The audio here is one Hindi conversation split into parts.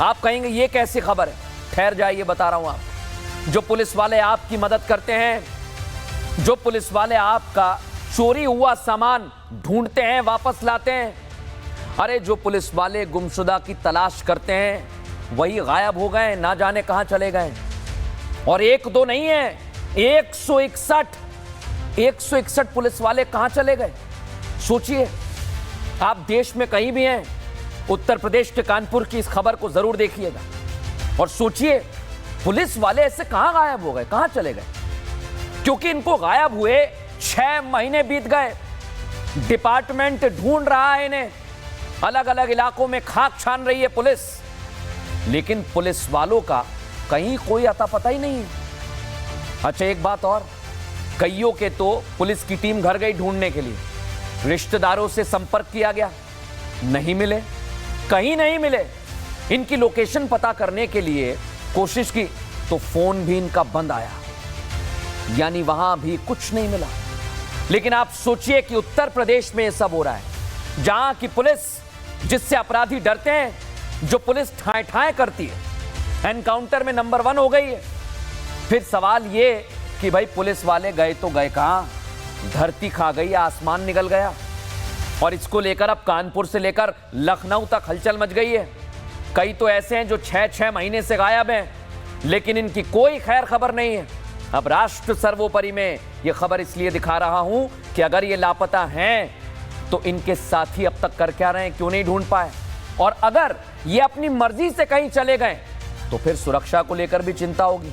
आप कहेंगे ये कैसी खबर है? ठहर जाइए, बता रहा हूं आप। जो पुलिस वाले आपकी मदद करते हैं, जो पुलिस वाले आपका चोरी हुआ सामान ढूंढते हैं, वापस लाते हैं, अरे जो पुलिस वाले गुमशुदा की तलाश करते हैं वही गायब हो गए, ना जाने कहां चले गए। और एक दो नहीं है, 161 पुलिस वाले कहां चले गए? सोचिए, आप देश में कहीं भी हैं, उत्तर प्रदेश के कानपुर की इस खबर को जरूर देखिएगा और सोचिए पुलिस वाले ऐसे कहां गायब हो गए, कहां चले गए? क्योंकि इनको गायब हुए 6 महीने बीत गए। डिपार्टमेंट ढूंढ रहा है इन्हें, अलग अलग इलाकों में खाक छान रही है पुलिस, लेकिन पुलिस वालों का कहीं कोई अता पता ही नहीं है। अच्छा, एक बात और, कईयों के तो पुलिस की टीम घर गई ढूंढने के लिए, रिश्तेदारों से संपर्क किया गया, नहीं मिले, कहीं नहीं मिले। इनकी लोकेशन पता करने के लिए कोशिश की तो फोन भी इनका बंद आया, यानी वहां भी कुछ नहीं मिला। लेकिन आप सोचिए कि उत्तर प्रदेश में यह सब हो रहा है, जहां की पुलिस, जिससे अपराधी डरते हैं, जो पुलिस ठाए ठाए करती है, एनकाउंटर में नंबर 1 हो गई है। फिर सवाल ये कि भाई पुलिस वाले गए तो गए कहां? धरती खा गई, आसमान निकल गया। और इसको लेकर अब कानपुर से लेकर लखनऊ तक हलचल मच गई है। कई तो ऐसे हैं जो 6-6 महीने से गायब हैं, लेकिन इनकी कोई खैर खबर नहीं है। अब राष्ट्र सर्वोपरि में यह खबर इसलिए दिखा रहा हूं कि अगर ये लापता हैं तो इनके साथी अब तक कर क्या रहे हैं, क्यों नहीं ढूंढ पाए? और अगर ये अपनी मर्जी से कहीं चले गए तो फिर सुरक्षा को लेकर भी चिंता होगी,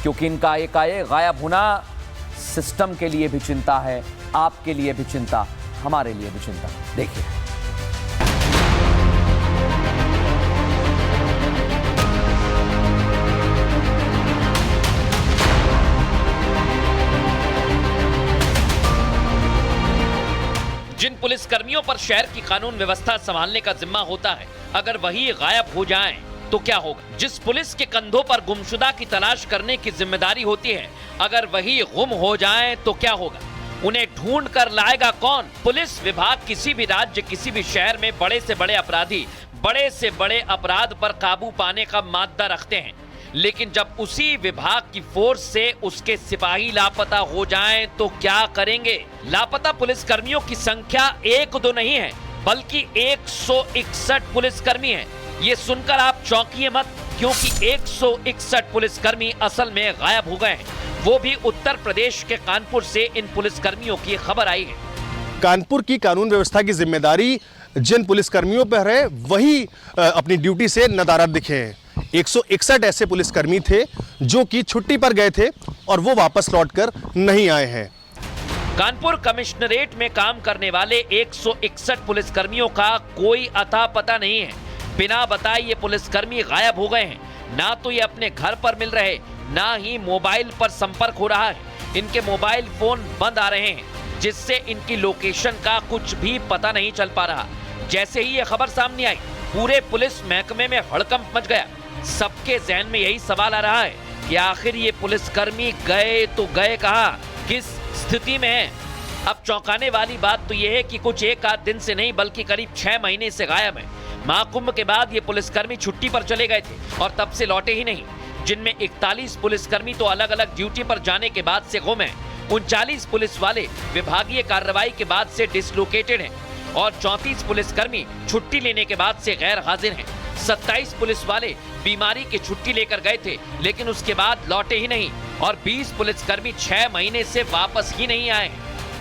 क्योंकि इनका एकाएक गायब होना सिस्टम के लिए भी चिंता है, आपके लिए भी चिंता, हमारे लिए भी चिंता। देखिए, जिन पुलिसकर्मियों पर शहर की कानून व्यवस्था संभालने का जिम्मा होता है, अगर वही गायब हो जाएं तो क्या होगा? जिस पुलिस के कंधों पर गुमशुदा की तलाश करने की जिम्मेदारी होती है, अगर वही गुम हो जाएं तो क्या होगा? उन्हें ढूंढ कर लाएगा कौन? पुलिस विभाग किसी भी राज्य, किसी भी शहर में बड़े से बड़े अपराधी, बड़े से बड़े अपराध पर काबू पाने का मादा रखते हैं, लेकिन जब उसी विभाग की फोर्स से उसके सिपाही लापता हो जाएं तो क्या करेंगे? लापता पुलिसकर्मियों की संख्या 1-2 नहीं है, बल्कि 161 पुलिसकर्मी हैं। ये सुनकर आप चौंकिए मत, क्योंकि 161 पुलिसकर्मी असल में गायब हो गए हैं। वो भी उत्तर प्रदेश के कानपुर से इन पुलिसकर्मियों की खबर आई है। कानपुर की कानून व्यवस्था की जिम्मेदारी जिन पुलिसकर्मियों पर है, वही अपनी ड्यूटी से नदारद दिखे हैं। 161 ऐसे पुलिसकर्मी थे जो कि छुट्टी पर गए थे और वो वापस लौटकर नहीं आए हैं। कानपुर कमिश्नरेट में काम करने वाले 161 पुलिसकर्मियों का कोई अता पता नहीं है। बिना बताए ये पुलिसकर्मी गायब हो गए हैं। ना तो ये अपने घर पर मिल रहे, ना ही मोबाइल पर संपर्क हो रहा है। इनके मोबाइल फोन बंद आ रहे हैं, जिससे इनकी लोकेशन का कुछ भी पता नहीं चल पा रहा। जैसे ही ये खबर सामने आई, पूरे पुलिस महकमे में हड़कंप मच गया। सबके जहन में यही सवाल आ रहा है कि आखिर ये पुलिसकर्मी गए तो गए कहां, किस स्थिति में है? अब चौंकाने वाली बात तो यह है कि कुछ एक आध दिन से नहीं, बल्कि करीब 6 महीने से गायब है। महाकुंभ के बाद ये पुलिसकर्मी छुट्टी पर चले गए थे और तब से लौटे ही नहीं, जिनमें 41 पुलिसकर्मी तो अलग अलग ड्यूटी पर जाने के बाद से गुम हैं। 39 पुलिस वाले विभागीय कार्रवाई के बाद से डिसलोकेटेड हैं और 34 पुलिसकर्मी छुट्टी लेने के बाद से गैर हाजिर हैं। 27 पुलिस वाले बीमारी की छुट्टी लेकर गए थे, लेकिन उसके बाद लौटे ही नहीं, और 20 पुलिसकर्मी 6 महीने से वापस ही नहीं आए।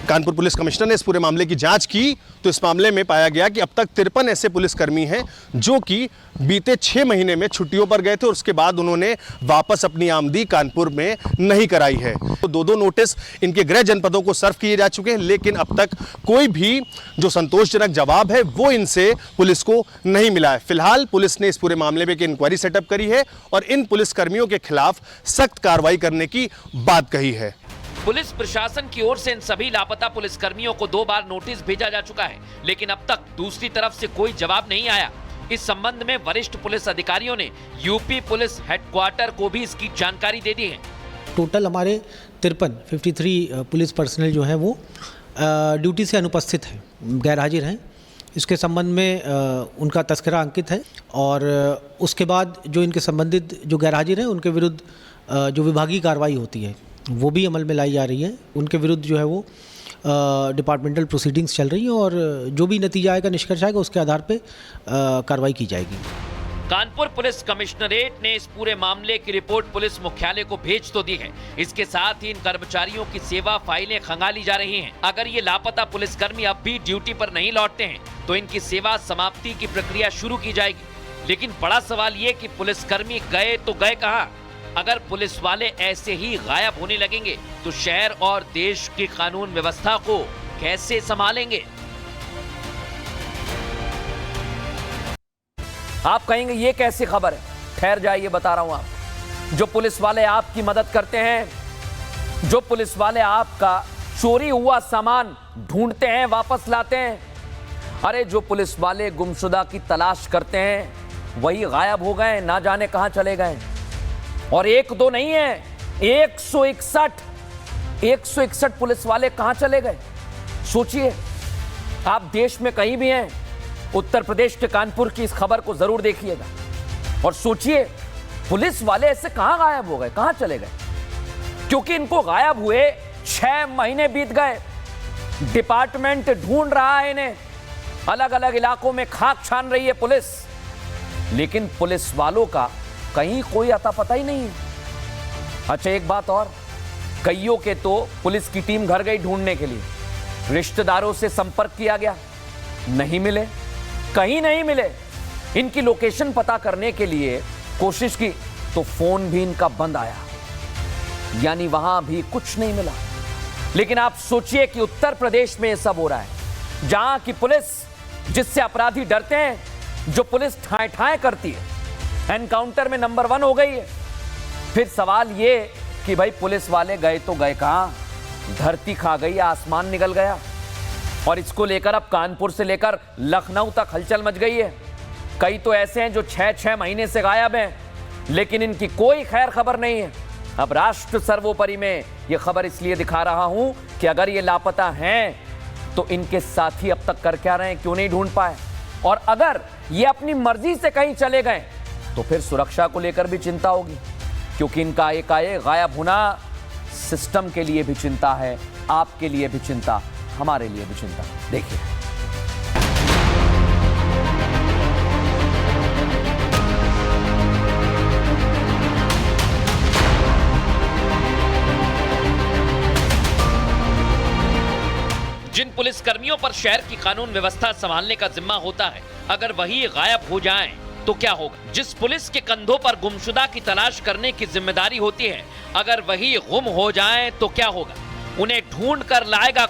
कानपुर पुलिस कमिश्नर ने इस पूरे मामले की जांच की तो इस मामले में पाया गया कि अब तक 53 ऐसे पुलिसकर्मी हैं जो कि बीते 6 महीने में छुट्टियों पर गए थे और उसके बाद उन्होंने वापस अपनी आमदी कानपुर में नहीं कराई है। तो 2-2 नोटिस इनके गृह जनपदों को सर्व किए जा चुके हैं, लेकिन अब तक कोई भी जो संतोषजनक जवाब है वो इनसे पुलिस को नहीं मिला है। फिलहाल पुलिस ने इस पूरे मामले में एक इंक्वायरी सेटअप करी है और इन पुलिसकर्मियों के खिलाफ सख्त कार्रवाई करने की बात कही है। पुलिस प्रशासन की ओर से इन सभी लापता पुलिसकर्मियों को 2 बार नोटिस भेजा जा चुका है, लेकिन अब तक दूसरी तरफ से कोई जवाब नहीं आया। इस संबंध में वरिष्ठ पुलिस अधिकारियों ने यूपी पुलिस हेडक्वार्टर को भी इसकी जानकारी दे दी है। टोटल हमारे 53 पुलिस पर्सनल जो है वो ड्यूटी से अनुपस्थित हैं, गैर हाजिर हैं। इसके संबंध में उनका तस्करा अंकित है और उसके बाद जो इनके संबंधित जो गैरहाजिर हैं उनके विरुद्ध जो विभागीय कार्रवाई होती है वो भी अमल में लाई जा रही है। उनके विरुद्ध जो है वो डिपार्टमेंटल प्रोसीडिंग्स चल रही हैं और जो भी नतीजा आएगा, निष्कर्ष आएगा, उसके आधार पे कार्रवाई की जाएगी। कानपुर पुलिस कमिश्नरेट ने इस पूरे मामले की रिपोर्ट पुलिस मुख्यालय को भेज तो दी है, इसके साथ ही इन कर्मचारियों की सेवा फाइलें खंगाली जा रही हैं। अगर ये लापता पुलिसकर्मी अब भी ड्यूटी पर नहीं लौटते हैं तो इनकी सेवा समाप्ति की प्रक्रिया शुरू की जाएगी। लेकिन बड़ा सवाल ये कि पुलिसकर्मी गए तो गए कहाँ? अगर पुलिस वाले ऐसे ही गायब होने लगेंगे तो शहर और देश की कानून व्यवस्था को कैसे संभालेंगे? आप कहेंगे ये कैसी खबर है? ठहर जाइए, बता रहा हूं आप। जो पुलिस वाले आपकी मदद करते हैं, जो पुलिस वाले आपका चोरी हुआ सामान ढूंढते हैं, वापस लाते हैं, अरे जो पुलिस वाले गुमशुदा की तलाश करते हैं वही गायब हो गए, ना जाने कहां चले गए। और एक दो नहीं है, 161 पुलिस वाले कहां चले गए? सोचिए, आप देश में कहीं भी हैं, उत्तर प्रदेश के कानपुर की इस खबर को जरूर देखिएगा और सोचिए पुलिस वाले ऐसे कहां गायब हो गए, कहां चले गए? क्योंकि इनको गायब हुए 6 महीने बीत गए। डिपार्टमेंट ढूंढ रहा है इन्हें, अलग अलग इलाकों में खाक छान रही है पुलिस, लेकिन पुलिस वालों का कहीं कोई अता पता ही नहीं है। अच्छा, एक बात और, कईयों के तो पुलिस की टीम घर गई ढूंढने के लिए, रिश्तेदारों से संपर्क किया गया, नहीं मिले, कहीं नहीं मिले। इनकी लोकेशन पता करने के लिए कोशिश की तो फोन भी इनका बंद आया, यानी वहां भी कुछ नहीं मिला। लेकिन आप सोचिए कि उत्तर प्रदेश में यह सब हो रहा है, जहां की पुलिस, जिससे अपराधी डरते हैं, जो पुलिस ठाए ठाए करती है, एनकाउंटर में नंबर 1 हो गई है। फिर सवाल ये कि भाई पुलिस वाले गए तो गए कहां? धरती खा गई, आसमान निकल गया। और इसको लेकर अब कानपुर से लेकर लखनऊ तक हलचल मच गई है। कई तो ऐसे हैं जो 6-6 महीने से गायब हैं, लेकिन इनकी कोई खैर खबर नहीं है। अब राष्ट्र सर्वोपरि में यह खबर इसलिए दिखा रहा हूं कि अगर ये लापता हैं तो इनके साथी अब तक कर क्या रहे हैं, क्यों नहीं ढूंढ पाए? और अगर ये अपनी मर्जी से कहीं चले गए तो फिर सुरक्षा को लेकर भी चिंता होगी, क्योंकि इनका एकाएक गायब होना सिस्टम के लिए भी चिंता है, आपके लिए भी चिंता, हमारे लिए भी चिंता। देखिए, जिन पुलिसकर्मियों पर शहर की कानून व्यवस्था संभालने का जिम्मा होता है, अगर वही गायब हो जाएं तो क्या होगा? जिस पुलिस के कंधों पर गुमशुदा की तलाश करने की जिम्मेदारी होती है, अगर वही गुम हो जाएं तो क्या होगा? उन्हें ढूंढ कर लाएगा